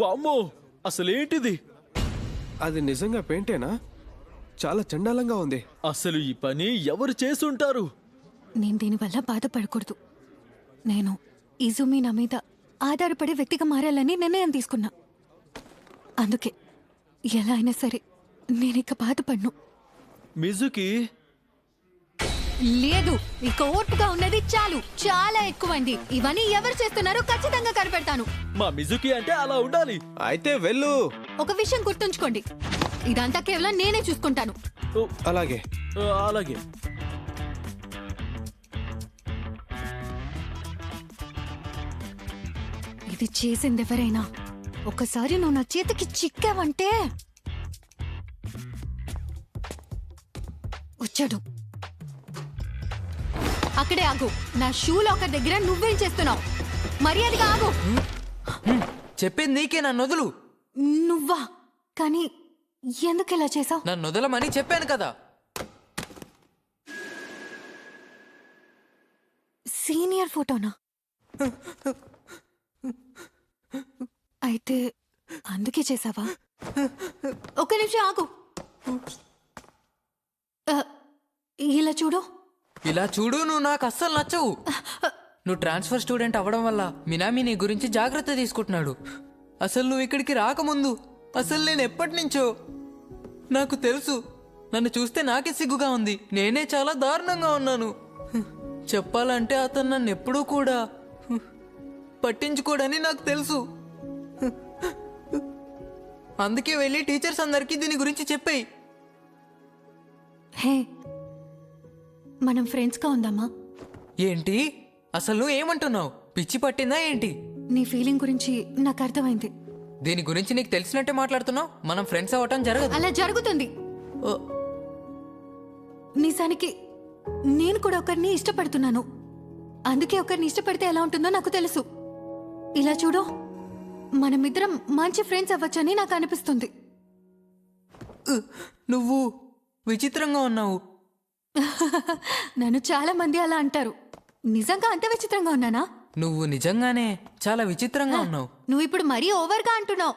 వామ్మో, అసలేంటిది? అది నిజంగా పెయింటేనా? చాలా చండాలంగా ఉంది. అసలు ఈ పని ఎవరు చేసుంటారు? నేను దీనివల్ల బాధపడకూడదు. నేను ఇజుమి నా మీద ఆధారపడే వ్యక్తిగా మారాలని నిర్ణయం తీసుకున్నా. అందుకే ఎలా అయినా సరే నేనిక బాధపడ్ను. మిజుకి, లేదు, ఇక ఓర్పుగా ఉన్నది చాలు. చాలా ఎక్కువండి. ఇవన్నీ ఎవరు చేస్తున్నారో ఖచ్చితంగా కనిపెడతాను. మా మిజుకి అంటే అలా ఉండాలి. అయితే వెళ్ళు. ఒక విషయం గుర్తుంచుకోండి, ఇదంతా కేవలం నేనే చూసుకుంటాను. ఓ, అలాగే. అలాగే. ఇది చేసింది ఎవరైనా ఒకసారి నువ్వు నా చేతికి చిక్కావంటే వచ్చాడు. అక్కడే ఆగు. నా షూ లాకర్ దగ్గర నువ్వేం చేస్తున్నావు? మర్యాదగా ఆగు. చెప్పింది నీకే, నన్ను వదులు. నువ్వా? కానీ ఎందుకు ఇలా చేసావు? నన్ను వదలమని చెప్పాను కదా. సీనియర్ ఫోటోనా? అయితే అందుకే చేసావా? ఒక్క నిమిషం ఆగు. ఆ, ఇలా చూడు. ఇలా చూడు, నువ్వు నాకు అస్సలు నచ్చవు. నువ్వు ట్రాన్స్ఫర్ స్టూడెంట్ అవ్వడం వల్ల మినామి నీ గురించి జాగ్రత్త తీసుకుంటున్నాడు. అసలు నువ్వు ఇక్కడికి రాకముందు అసలు నేను ఎప్పటి నుంచో నాకు తెలుసు. నన్ను చూస్తే నాకే సిగ్గుగా ఉంది. నేనే చాలా దారుణంగా ఉన్నాను. చెప్పాలంటే అతను నన్ను ఎప్పుడూ కూడా పట్టించుకోడని నాకు తెలుసు. అందుకే వెళ్ళి టీచర్స్ అందరికీ దీని గురించి చెప్పేయి. హే, మనం ఫ్రెండ్స్గా ఉందామా? ఏంటి అసలు నువ్వు ఏమంటున్నావు? పిచ్చి పట్టిందా ఏంటి? నీ ఫీలింగ్ గురించి నాకు అర్థమైంది. దీని గురించి నీకు తెలిసినట్టే మాట్లాడుతున్నావు. మనం ఫ్రెండ్స్ అవ్వటం జరగదు. అలా జరుగుతుంది. ఓ, నిజానికి నేను కూడా ఒకరిని ఇష్టపడుతున్నాను. అందుకే ఒకరిని ఇష్టపడితే ఎలా ఉంటుందో నాకు తెలుసు. ఇలా చూడు, మనమిద్దరం మంచి ఫ్రెండ్స్ అవ్వచ్చని నాకు అనిపిస్తుంది. నువ్వు విచిత్రంగా ఉన్నావు. నన్ను చాలా మంది అలా అంటారు. నిజంగా అంత విచిత్రంగా ఉన్నానా? నువ్వు నిజంగానే చాలా విచిత్రంగా ఉన్నావు. నువ్వు ఇప్పుడు మరీ ఓవర్గా అంటున్నావు.